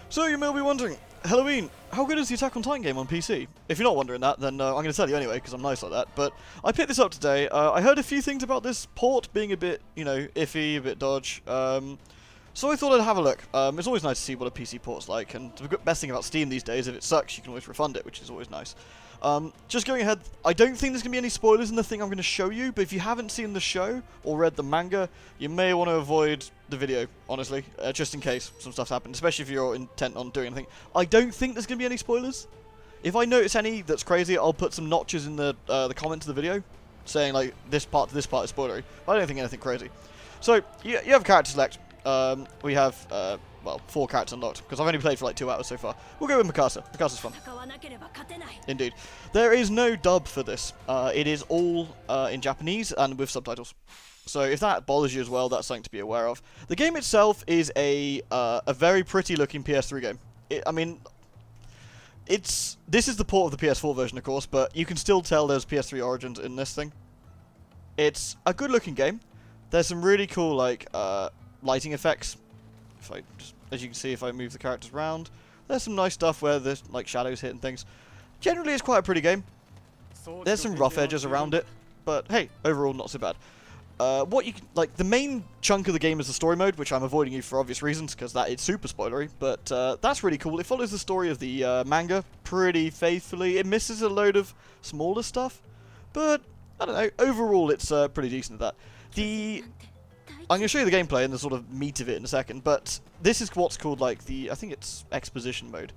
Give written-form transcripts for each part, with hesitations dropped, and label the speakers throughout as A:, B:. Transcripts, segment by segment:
A: So you may be wondering, Halloween, how good is the Attack on Titan game on PC? If you're not wondering that, then I'm going to tell you anyway, because I'm nice like that. But I picked this up today. I heard a few things about this port being a bit, iffy, a bit dodge. So I thought I'd have a look. It's always nice to see what a PC port's like, and the best thing about Steam these days, if it sucks, you can always refund it, which is always nice. Just going ahead, I don't think there's going to be any spoilers in the thing I'm going to show you, but if you haven't seen the show or read the manga, you may want to avoid the video, honestly, just in case some stuff's happened, especially if you're intent on doing anything. I don't think there's going to be any spoilers. If I notice any that's crazy, I'll put some notches in the comments of the video, saying, like, this part to this part is spoilery, but I don't think anything crazy. So, you have a character select. We have, well, 4 characters unlocked, because I've only played for like 2 hours so far. We'll go with Mikasa. Mikasa's fun. Indeed. There is no dub for this. It is all in Japanese and with subtitles. So if that bothers you as well, that's something to be aware of. The game itself is a very pretty looking PS3 game. This is the port of the PS4 version, of course, but you can still tell there's PS3 origins in this thing. It's a good looking game. There's some really cool, like, lighting effects. If I just, as you can see, if I move the characters around, there's some nice stuff where there's like shadows hitting things. Generally, it's quite a pretty game. There's some rough edges around it, but hey, overall not so bad. The main chunk of the game is the story mode, which I'm avoiding you for obvious reasons, because that is super spoilery, but that's really cool. It follows the story of the manga pretty faithfully. It misses a load of smaller stuff, but I don't know, overall it's pretty decent at that. I'm going to show you the gameplay and the sort of meat of it in a second, but this is what's called, like, I think it's exposition mode.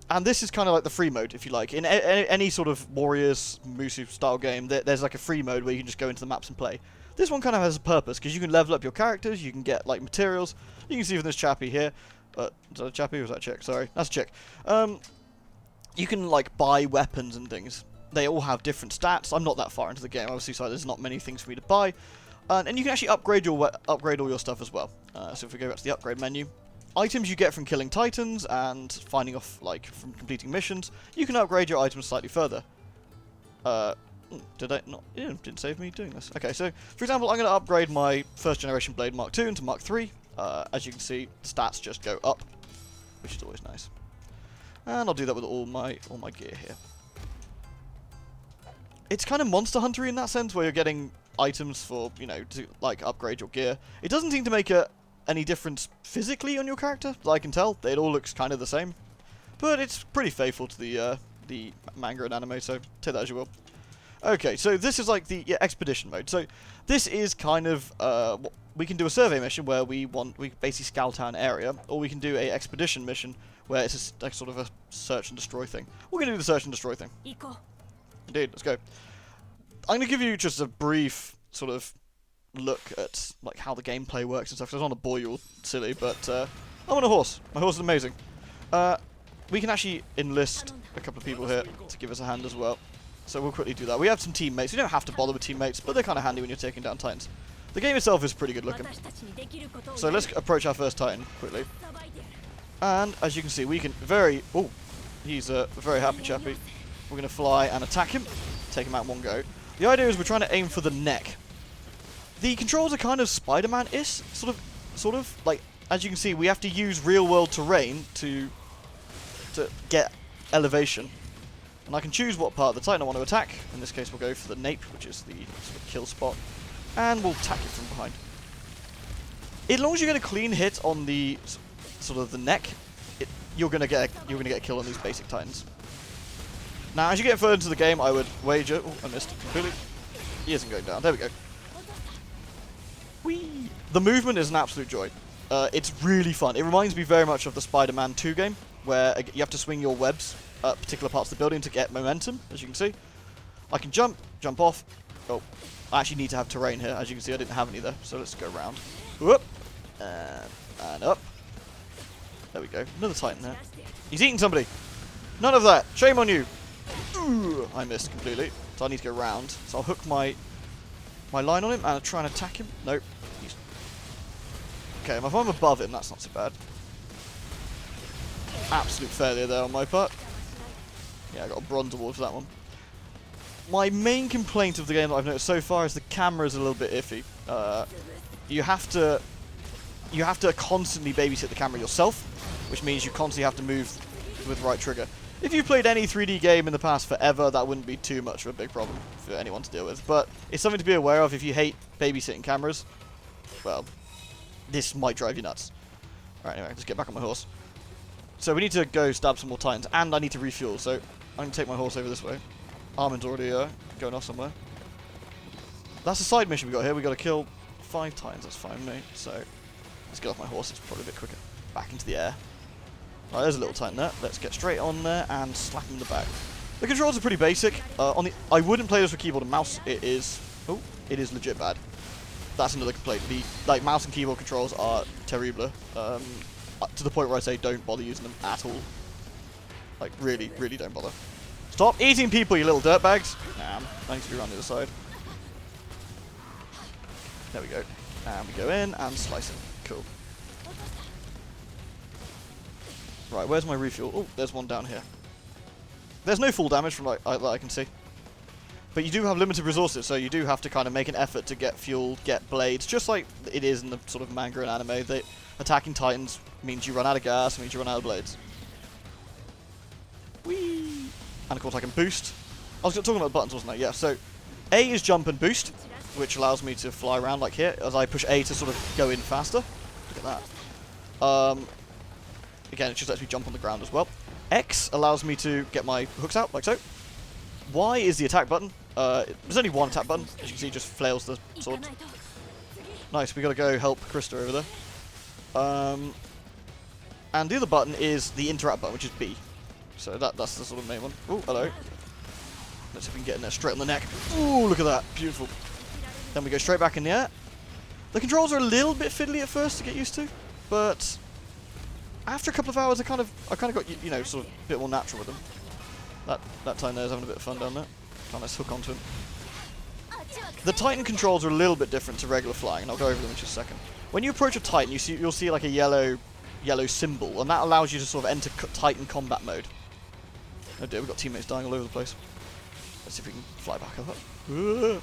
A: And this is kind of like the free mode, if you like. In any sort of Warriors, Musu style game, there's like a free mode where you can just go into the maps and play. This one kind of has a purpose, because you can level up your characters, you can get, like, materials. You can see from this chappie here. Is that a chappie or was that a chick? Sorry, that's a chick. You can, like, buy weapons and things. They all have different stats. I'm not that far into the game, obviously, so there's not many things for me to buy. And you can actually upgrade all your stuff as well. So if we go back to the upgrade menu, items you get from killing titans and finding off, like, from completing missions, you can upgrade your items slightly further. Did I not? Yeah, didn't save me doing this. Okay, so for example, I'm going to upgrade my first generation blade Mark II into Mark III. As you can see, stats just go up, which is always nice. And I'll do that with all my gear here. It's kind of Monster Hunter in that sense, where you're getting items for, to, like, upgrade your gear. It doesn't seem to make any difference physically on your character, that I can tell. It all looks kind of the same. But it's pretty faithful to the manga and anime, so take that as you will. Okay, so this is like the expedition mode. So this is kind of, we can do a survey mission where we basically scout out an area, or we can do a expedition mission where it's a sort of a search and destroy thing. We're going to do the search and destroy thing. Indeed, let's go. I'm going to give you just a brief sort of look at, like, how the gameplay works and stuff, because I don't want to bore you all silly, but I'm on a horse. My horse is amazing. We can actually enlist a couple of people here to give us a hand as well. So we'll quickly do that. We have some teammates. You don't have to bother with teammates, but they're kind of handy when you're taking down titans. The game itself is pretty good looking. So let's approach our first titan quickly. And as you can see, we can he's a very happy chappy. We're going to fly and attack him, take him out in one go. The idea is we're trying to aim for the neck. The controls are kind of Spider-Man-ish, sort of. Like, as you can see, we have to use real-world terrain to get elevation. And I can choose what part of the Titan I want to attack. In this case, we'll go for the nape, which is the sort of kill spot. And we'll attack it from behind. As long as you get a clean hit on the sort of the neck, you're gonna get a kill on these basic Titans. Now, as you get further into the game, I would wager... Oh, I missed completely. He isn't going down. There we go. Whee! The movement is an absolute joy. It's really fun. It reminds me very much of the Spider-Man 2 game, where you have to swing your webs at particular parts of the building to get momentum, as you can see. I can jump off. Oh, I actually need to have terrain here. As you can see, I didn't have any there, so let's go around. Whoop! And up. There we go. Another Titan there. He's eating somebody. None of that. Shame on you. Ooh, I missed completely, so I need to go round. So I'll hook my line on him and try and attack him. Nope. Okay, if I'm above him, that's not so bad. Absolute failure there on my part. Yeah, I got a bronze award for that one. My main complaint of the game that I've noticed so far is the camera is a little bit iffy. You have to you have to constantly babysit the camera yourself, which means you constantly have to move with the right trigger. If you've played any 3D game in the past forever, that wouldn't be too much of a big problem for anyone to deal with. But it's something to be aware of if you hate babysitting cameras. Well, this might drive you nuts. Alright, anyway, let's get back on my horse. So we need to go stab some more Titans, and I need to refuel, so I'm going to take my horse over this way. Armin's already going off somewhere. That's a side mission we got here. We got to kill 5 Titans. That's fine, mate. So let's get off my horse. It's probably a bit quicker. Back into the air. Right, there's a little Titan there. Let's get straight on there and slap him in the back. The controls are pretty basic. I wouldn't play this with keyboard and mouse. It is legit bad. That's another complaint. The mouse and keyboard controls are terrible. To the point where I say don't bother using them at all. Like really, really don't bother. Stop eating people, you little dirtbags. Nah, I need to be around the other side. There we go. And we go in and slice it. Cool. Right, where's my refuel? Oh, there's one down here. There's no full damage from that I can see. But you do have limited resources, so you do have to kind of make an effort to get fuel, get blades, just like it is in the sort of manga and anime. That attacking Titans means you run out of gas, means you run out of blades. Whee! And of course I can boost. I was talking about buttons, wasn't I? Yeah, so A is jump and boost, which allows me to fly around like here, as I push A to sort of go in faster. Look at that. Again, it just lets me jump on the ground as well. X allows me to get my hooks out, like so. Y is the attack button. There's only one attack button. As you can see, it just flails the sword. Nice, we gotta go help Krista over there. And the other button is the interact button, which is B. So that's the sort of main one. Oh, hello. Let's see if we can get in there straight on the neck. Ooh, look at that. Beautiful. Then we go straight back in the air. The controls are a little bit fiddly at first to get used to, but after a couple of hours, I kind of got you know sort of a bit more natural with them. That time there's having a bit of fun down there. Can't let's hook onto him. The Titan controls are a little bit different to regular flying, and I'll go over them in just a second. When you approach a Titan, you'll see like a yellow symbol, and that allows you to sort of enter Titan combat mode. Oh dear, we've got teammates dying all over the place. Let's see if we can fly back up.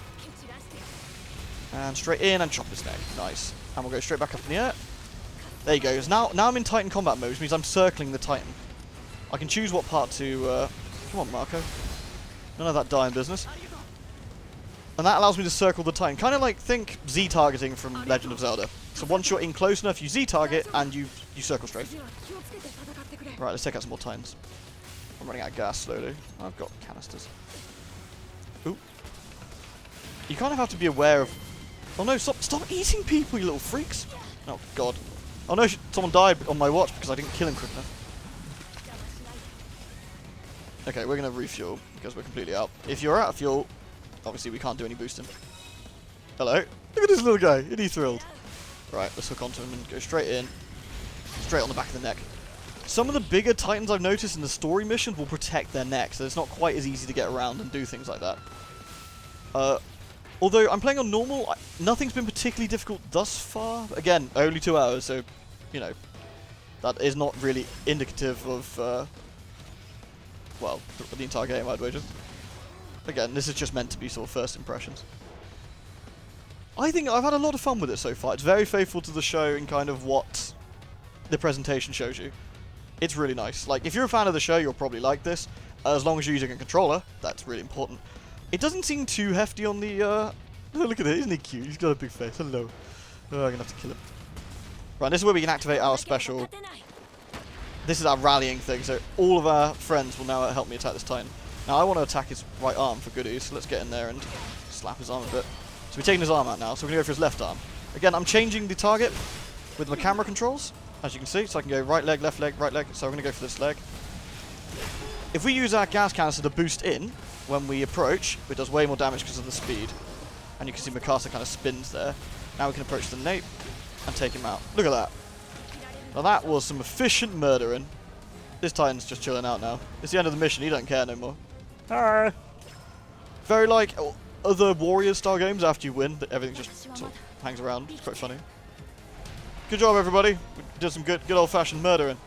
A: And straight in and chop his neck. Nice. And we'll go straight back up in the air. There you go. Now I'm in Titan combat mode, which means I'm circling the Titan. I can choose what part to... come on, Marco. None of that dying business. And that allows me to circle the Titan. Kind of like, think Z-targeting from Legend of Zelda. So once you're in close enough, you Z-target and you circle straight. Right, let's take out some more Titans. I'm running out of gas slowly. I've got canisters. Ooh. You kind of have to be aware of... Oh no, stop eating people, you little freaks! Oh god. Oh no, someone died on my watch because I didn't kill him quick enough. Okay, we're going to refuel because we're completely out. If you're out of fuel, obviously we can't do any boosting. Hello. Look at this little guy. Isn't he thrilled? Right, let's hook onto him and go straight in. Straight on the back of the neck. Some of the bigger Titans I've noticed in the story missions will protect their neck, so it's not quite as easy to get around and do things like that. Although I'm playing on normal, nothing's been particularly difficult thus far. Again, only 2 hours, so, you know, that is not really indicative of, well, the entire game, I'd wager. Again, this is just meant to be sort of first impressions. I think I've had a lot of fun with it so far. It's very faithful to the show in kind of what the presentation shows you. It's really nice. Like, if you're a fan of the show, you'll probably like this. As long as you're using a controller, that's really important. It doesn't seem too hefty on the, look at it, isn't he cute? He's got a big face. Hello. Oh, I'm gonna have to kill him. Right, this is where we can activate our special... This is our rallying thing, so all of our friends will now help me attack this Titan. Now, I want to attack his right arm for goodies, so let's get in there and slap his arm a bit. So we're taking his arm out now, so we're going to go for his left arm. Again, I'm changing the target with my camera controls, as you can see, so I can go right leg, right leg, so we're going to go for this leg. If we use our gas canister to boost in, when we approach, it does way more damage because of the speed. And you can see Mikasa kind of spins there. Now we can approach the nape and take him out. Look at that. Now that was some efficient murdering. This Titan's just chilling out now. It's the end of the mission, he don't care no more. Hi. Very like other Warriors style games, after you win, everything just sort of hangs around. It's quite funny. Good job everybody. We did some good old fashioned murdering.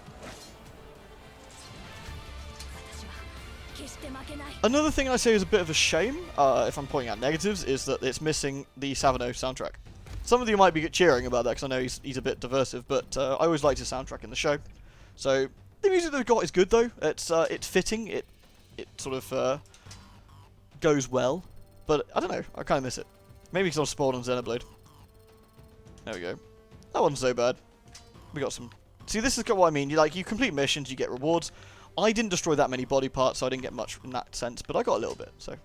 A: Another thing I say is a bit of a shame, if I'm pointing out negatives, is that it's missing the Savano soundtrack. Some of you might be cheering about that because I know he's a bit diversive, but I always liked his soundtrack in the show. So the music they've got is good though. It's fitting. It sort of goes well, but I don't know. I kind of miss it. Maybe because I was spoiled on Xenoblade. There we go. That wasn't so bad. We got some. See, this is what I mean. You complete missions, you get rewards. I didn't destroy that many body parts, so I didn't get much in that sense, but I got a little bit. So,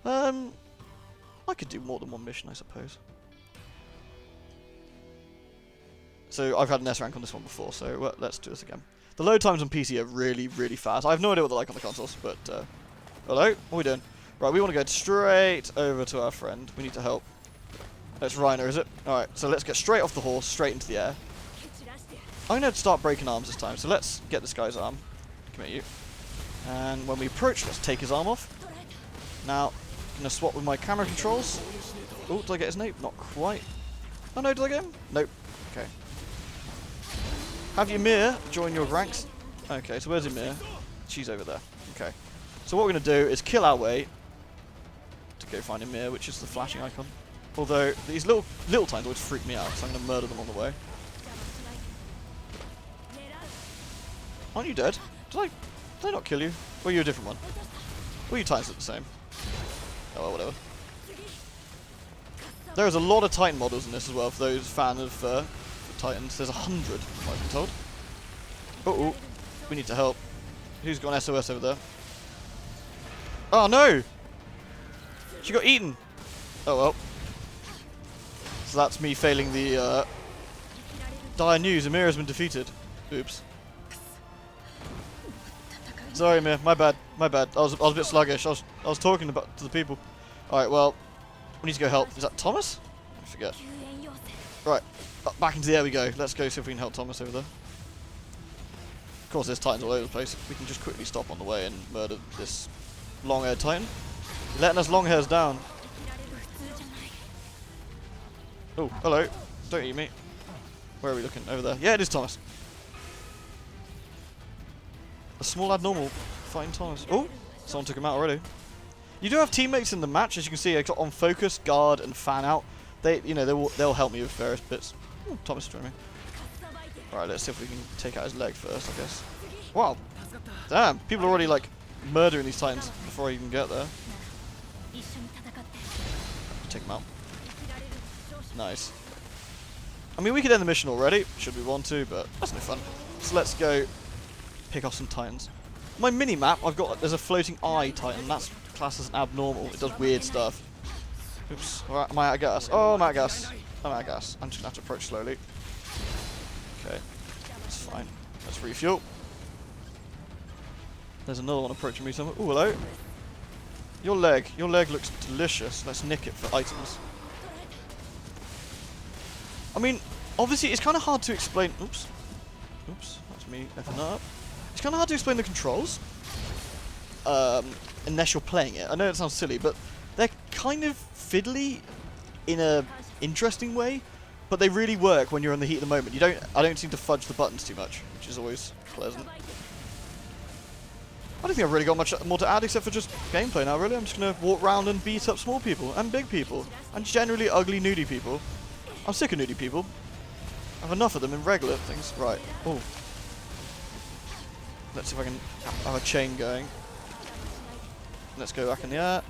A: I could do more than one mission, I suppose. So I've had an S rank on this one before, so let's do this again. The load times on PC are really, really fast. I have no idea what they're like on the consoles, but hello, what are we doing? Right, we want to go straight over to our friend. We need to help. It's Reiner, is it? Alright, so let's get straight off the horse, straight into the air. I'm going to start breaking arms this time, so let's get this guy's arm. Come here, you. And when we approach, let's take his arm off. Now, I'm going to swap with my camera controls. Oh, did I get his name? Not quite. Oh no, did I get him? Nope. Okay. Have Ymir join your ranks. Okay, so where's Ymir? She's over there. Okay. So what we're going to do is kill our way to go find Ymir, which is the flashing icon. Although, these little tines always freak me out, so I'm going to murder them on the way. Aren't you dead? Did I not kill you? Or are you a different one? Or are you titans look the same? Oh well, whatever. There's a lot of Titan models in this as well, for those fans of Titans. There's 100, I've been told. Uh-oh. We need to help. Who's got an SOS over there? Oh no! She got eaten! Oh well. So that's me failing the dire news. Ymir has been defeated. Oops. Sorry, Ymir. My bad. My bad. I was a bit sluggish. I was talking to the people. All right. Well, we need to go help. Is that Thomas? I forget. Right. Back into the air we go. Let's go see if we can help Thomas over there. Of course, there's Titans all over the place. We can just quickly stop on the way and murder this long-haired Titan. You're letting us long hairs down. Oh, hello. Don't eat me. Where are we looking? Over there. Yeah, it is Thomas. A small abnormal fighting Thomas. Oh, someone took him out already. You do have teammates in the match, as you can see. I got on focus, guard, and fan out. They'll help me with various bits. Oh, Thomas joined me. All right, let's see if we can take out his leg first, I guess. Wow, damn! People are already like murdering these Titans before I even get there. Take him out. Nice. I mean, we could end the mission already, should we want to, but that's no fun. So let's go pick off some Titans. My mini-map, there's a floating eye Titan. That's classed as an abnormal. It does weird stuff. Oops. Alright, am I out of gas? Oh, I'm out of gas. I'm out of gas. I'm just going to have to approach slowly. Okay. That's fine. Let's refuel. There's another one approaching me somewhere. Ooh, hello. Your leg looks delicious. Let's nick it for items. I mean, obviously it's kind of hard to explain. Oops. Oops. That's me effing up. It's kind of hard to explain the controls unless you're playing it. I know it sounds silly, but they're kind of fiddly in a interesting way, but they really work when you're in the heat of the moment. I don't seem to fudge the buttons too much, which is always pleasant. I don't think I've really got much more to add except for just gameplay now, really. I'm just going to walk around and beat up small people and big people and generally ugly nudie people. I'm sick of nudie people. I have enough of them in regular things. Right. Oh. Let's see if I can have a chain going. Let's go back in the air.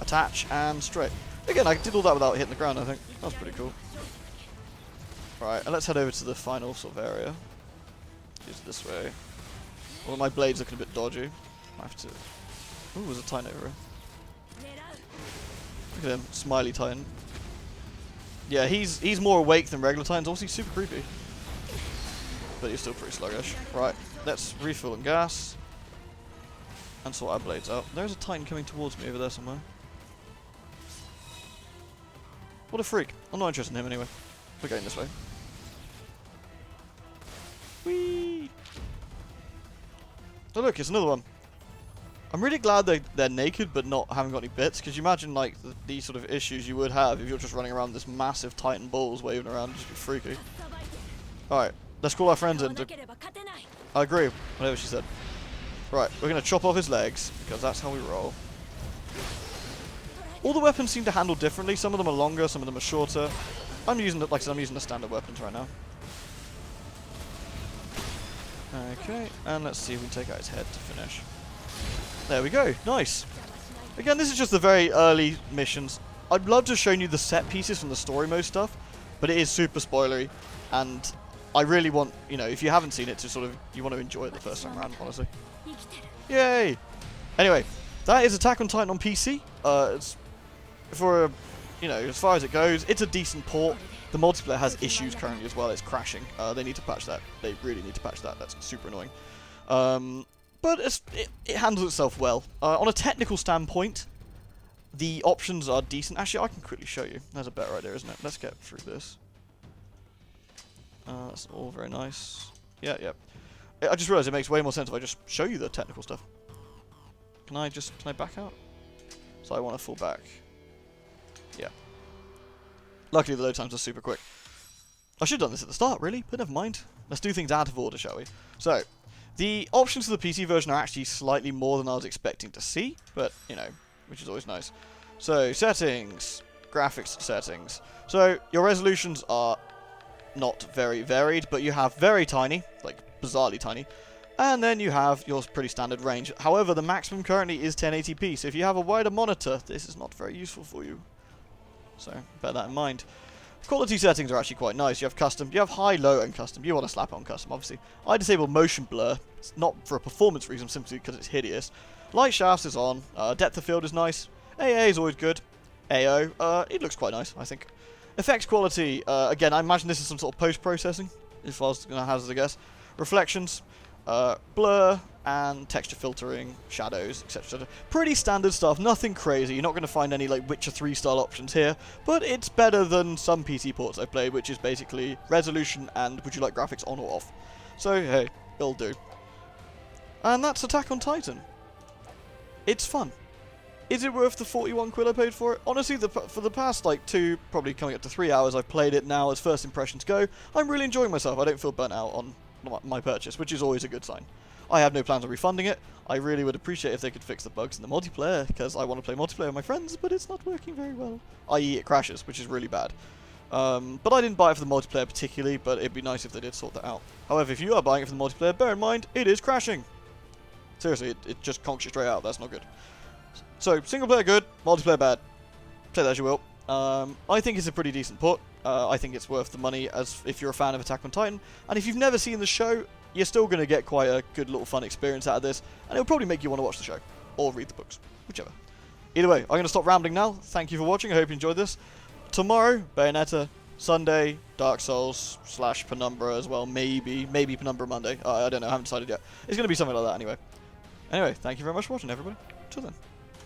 A: Attach and straight. Again, I did all that without hitting the ground, I think. That was pretty cool. Right, and let's head over to the final sort of area. Use it this way. Well, my blade's looking a bit dodgy. I have to... Ooh, there's a Titan over here. Look at him, smiley Titan. Yeah, he's more awake than regular Titans. Obviously super creepy. But he's still pretty sluggish. Right, let's refill and gas. And sort our blades out. There's a Titan coming towards me over there somewhere. What a freak. I'm not interested in him anyway. We're going this way. Whee! Oh look, it's another one. I'm really glad they're naked but not haven't got any bits, because you imagine like these sort of issues you would have if you're just running around this massive Titan balls waving around. It'd just be freaky. Alright, let's call our friends in. I agree, whatever she said. Right, we're going to chop off his legs, because that's how we roll. All the weapons seem to handle differently. Some of them are longer, some of them are shorter. I'm using, like I said, I'm using the standard weapons right now. Okay, and let's see if we can take out his head to finish. There we go, nice. Again, this is just the very early missions. I'd love to have shown you the set pieces from the story mode stuff, but it is super spoilery, and I really want, you know, if you haven't seen it, to sort of, you want to enjoy it the first time around, honestly. Yay! Anyway, that is Attack on Titan on PC. It's for, you know, as far as it goes, it's a decent port. The multiplayer has issues currently as well. It's crashing. They need to patch that. They really need to patch that. That's super annoying. But it handles itself well. On a technical standpoint, the options are decent. Actually, I can quickly show you. That's a better idea, isn't it? Let's get through this. That's all very nice. Yeah, yeah. I just realised it makes way more sense if I just show you the technical stuff. Can I back out? So I want to fall back. Yeah. Luckily the load times are super quick. I should have done this at the start, really, but never mind. Let's do things out of order, shall we? So, the options for the PC version are actually slightly more than I was expecting to see, but, you know, which is always nice. So, settings. Graphics settings. So, your resolutions are not very varied, but you have very tiny, like bizarrely tiny, and then you have your pretty standard range. However, the maximum currently is 1080p, so if you have a wider monitor, this is not very useful for you. So, bear that in mind. Quality settings are actually quite nice. You have custom, you have high, low, and custom. You want to slap on custom, obviously. I disabled motion blur, it's not for a performance reason, simply because it's hideous. Light shafts is on, depth of field is nice, AA is always good, AO, it looks quite nice, I think. Effects quality, again, I imagine this is some sort of post-processing, if I was going to hazard a guess. Reflections, blur, and texture filtering, shadows, etc. Pretty standard stuff, nothing crazy. You're not going to find any like Witcher 3 style options here, but it's better than some PC ports I've played, which is basically resolution and would you like graphics on or off. So, hey, it'll do. And that's Attack on Titan. It's fun. Is it worth the 41 quid I paid for it? Honestly, for the past like 2, probably coming up to 3 hours I've played it now as first impressions go, I'm really enjoying myself. I don't feel burnt out on my purchase, which is always a good sign. I have no plans on refunding it. I really would appreciate if they could fix the bugs in the multiplayer, because I want to play multiplayer with my friends, but it's not working very well. I.e. it crashes, which is really bad. But I didn't buy it for the multiplayer particularly, but it'd be nice if they did sort that out. However, if you are buying it for the multiplayer, bear in mind, it is crashing. Seriously, it just conks you straight out. That's not good. So, single player good, multiplayer bad. Say that as you will. I think it's a pretty decent port. I think it's worth the money as if you're a fan of Attack on Titan. And if you've never seen the show, you're still going to get quite a good little fun experience out of this. And it'll probably make you want to watch the show. Or read the books. Whichever. Either way, I'm going to stop rambling now. Thank you for watching. I hope you enjoyed this. Tomorrow, Bayonetta. Sunday, Dark Souls / Penumbra as well. Maybe Penumbra Monday. I don't know. I haven't decided yet. It's going to be something like that anyway. Anyway, thank you very much for watching, everybody. Till then.